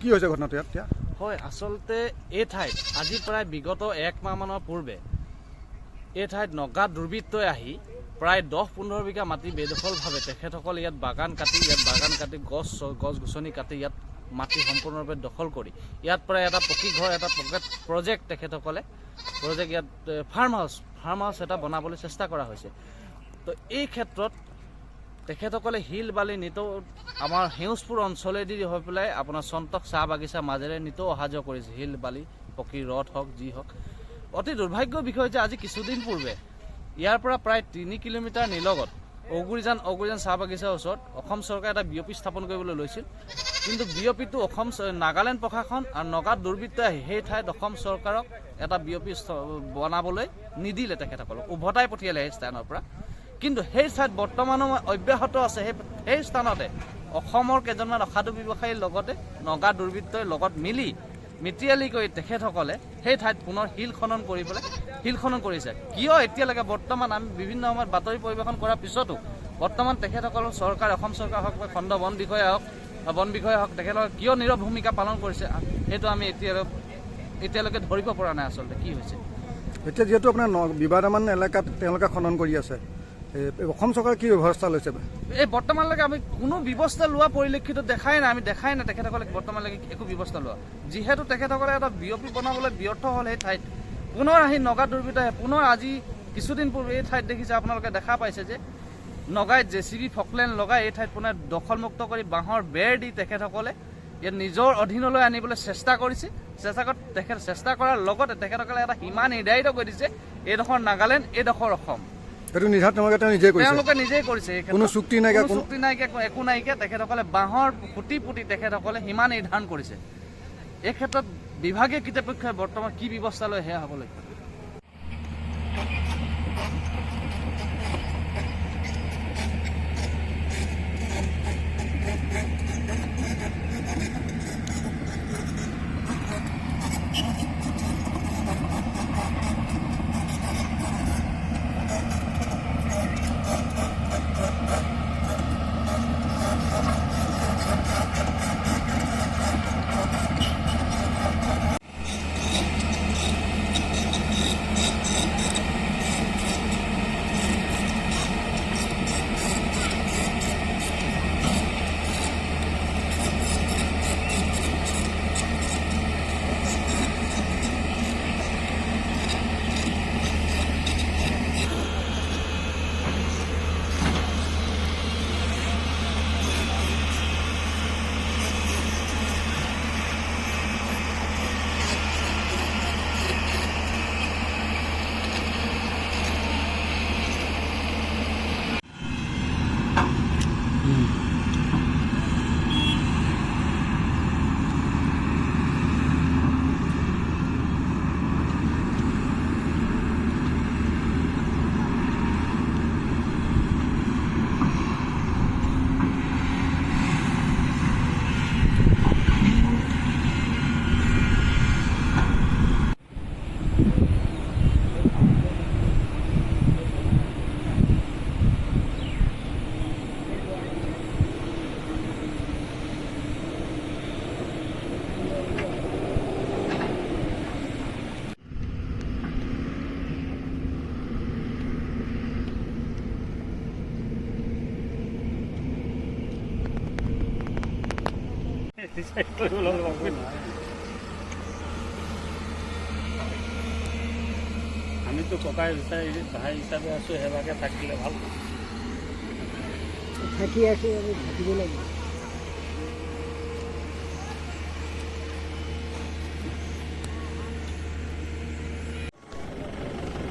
কি হৈছে ঘটনাটো ইয়াত এতিয়া? হয়, আচলতে এই ঠাইত আজি প্ৰায় বিগত 1 মাহমানৰ পূৰ্বে এই ঠাইত নগা দুৰ্বৃত্তই আহি প্ৰায় 10-15 বিঘা মাটি বেদখলভাৱে তেখেতসকলে ইয়াত বাগান কাটি গছ-গছনি কাটি ইয়াত মাটি সম্পূৰ্ণৰূপে দখল কৰি ইয়াত প্ৰায় এটা পকী ঘৰ, এটা প্ৰজেক্ট তেখেতসকলে ইয়াত ফাৰ্ম হাউচ এটা বনাবলৈ চেষ্টা কৰা হৈছে। তো এই ক্ষেত্ৰত তেখেতসকলে শিল বালি নিতৌ আমাৰ সেউজপুৰ অঞ্চলেদি হৈ পেলাই আপোনাৰ চন্তক চাহ বাগিচা মাজেৰে নিতৌ অহা যোৱা কৰিছে। শিল বালি পকী ৰথ হওক যি হওক। অতি দুৰ্ভাগ্যৰ বিষয় যে আজি কিছুদিন পূৰ্বে ইয়াৰ পৰা প্ৰায় 3 কিলোমিটাৰ নিলগত অগুৰিজান চাহ বাগিচাৰ ওচৰত অসম চৰকাৰে এটা বিঅপি স্থাপন কৰিবলৈ লৈছিল। কিন্তু বিঅপিটো নাগালেণ্ড প্ৰশাসন আৰু নগা দুৰ্বৃত্তই আহি সেই ঠাইত অসম চৰকাৰক এটা বিঅপি বনাবলৈ নিদিলে, তেখেতসকলক উভতাই পঠিয়ালে সেই স্থানৰ পৰা। কিন্তু সেই ঠাইত বৰ্তমানো অব্যাহত আছে। সেই স্থানতে অসমৰ কেইজনমান অসাধু ব্যৱসায়ীৰ লগতে নগা দুৰ্বৃত্তই লগত মিত্ৰিয়ালি কৰি তেখেতসকলে সেই ঠাইত পুনৰ শিল খনন কৰিছে। কিয় এতিয়ালৈকে বৰ্তমান আমি বিভিন্ন সময়ত বাতৰি পৰিৱেশন কৰাৰ পিছতো বৰ্তমান তেখেতসকলৰ চৰকাৰ, অসম চৰকাৰ হওক বা খণ্ড বন বিষয়া হওক তেখেতসকলে কিয় নীৰৱ ভূমিকা পালন কৰিছে সেইটো আমি এতিয়ালৈকে ধৰিব পৰা নাই আচলতে কি হৈছে। এতিয়া যিহেতু আপোনাৰ বিবাদমান এলেকাত তেওঁলোকে খনন কৰি আছে, অসম চৰকাৰে কি ব্যৱস্থা লৈছে? এই বৰ্তমানলৈকে আমি কোনো ব্যৱস্থা লোৱা পৰিলক্ষিত দেখাই নাই তেখেতসকলে বৰ্তমানলৈকে একো ব্যৱস্থা লোৱা। যিহেতু তেখেতসকলে এটা বিঅপি বনাবলৈ ব্যৰ্থ হ'ল সেই ঠাইত, পুনৰ আহি নগা দুৰ্বৃত্তই পুনৰ আজি কিছুদিন পূৰ্বে এই ঠাইত দেখিছে, আপোনালোকে দেখা পাইছে যে নগাই JCB ফকলেণ্ড লগাই এই ঠাইত পুনৰ দখলমুক্ত কৰি বাঁহৰ বেৰ দি তেখেতসকলে ইয়াত নিজৰ অধীনলৈ আনিবলৈ চেষ্টা কৰাৰ লগতে তেখেতসকলে এটা সীমা নিৰ্ধাৰিত কৰি দিছে, এইডোখৰ নাগালেণ্ড, এইডোখৰ অসম। সেইটো তেওঁলোকে নিজেই কৰিছে। কোনো চুক্তি নাইকিয়া একো নাইকিয়া তেখেতসকলে বাঁহৰ পুতি তেখেতসকলে সীমা নিৰ্ধাৰণ কৰিছে। এই ক্ষেত্ৰত বিভাগীয় কৰ্তৃপক্ষই বৰ্তমান কি ব্যৱস্থা লয় সেয়া হ'ব লাগিব। আমিতো ককাই ভাই হিচাপে আছো, সেৱাকে থাকিলে ভাল। থাকি আছো, আমি থাকিব লাগিব।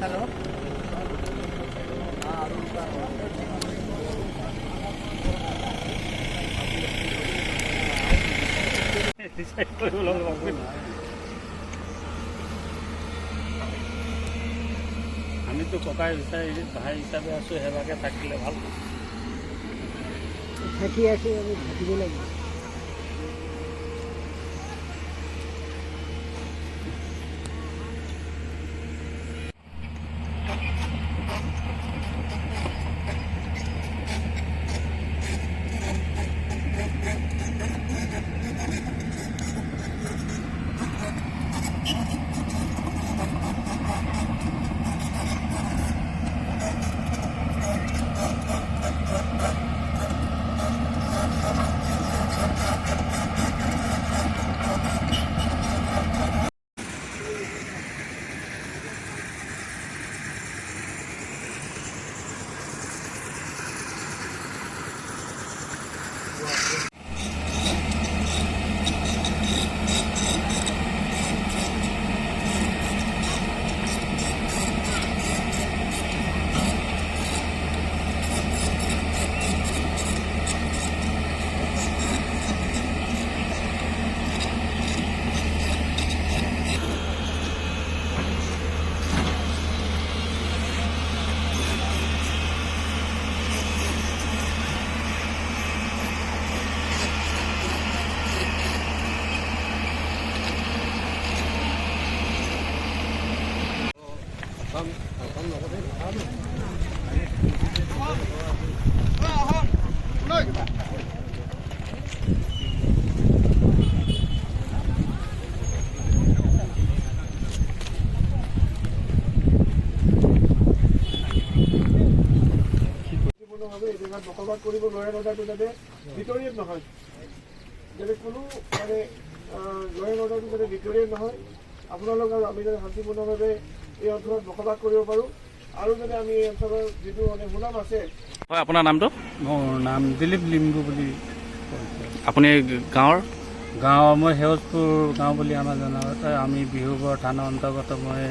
হেল্ল' আমিতো ককাই ভাই হিচাপে আছো, সেৱাকে থাকিলে ভাল। থাকি আছো, আমি থাকিব লাগিব। তাত বসবাস কৰিব লয় অৰ্ডাৰটো যাতে ভিতৰিয়াত নহয়, যাতে কোনো মানে লয় অৰ্ডাৰটো যাতে ভিতৰিয়াত নহয়, আপোনালোক আৰু আমি যাতে শান্তিপূৰ্ণভাৱে এই অঞ্চলত বসবাস কৰিব পাৰোঁ আৰু যাতে আমি এই অঞ্চলৰ যিটো মানে সুনাম আছে। হয়, আপোনাৰ নামটো? মোৰ নাম দিলীপ লিম্বু বুলি আপুনি গাঁৱৰ? গাঁও মই সেউজপুৰ গাঁও বুলি আমাৰ জনা আমি বিহুগড় থানাৰ অন্তৰ্গত মই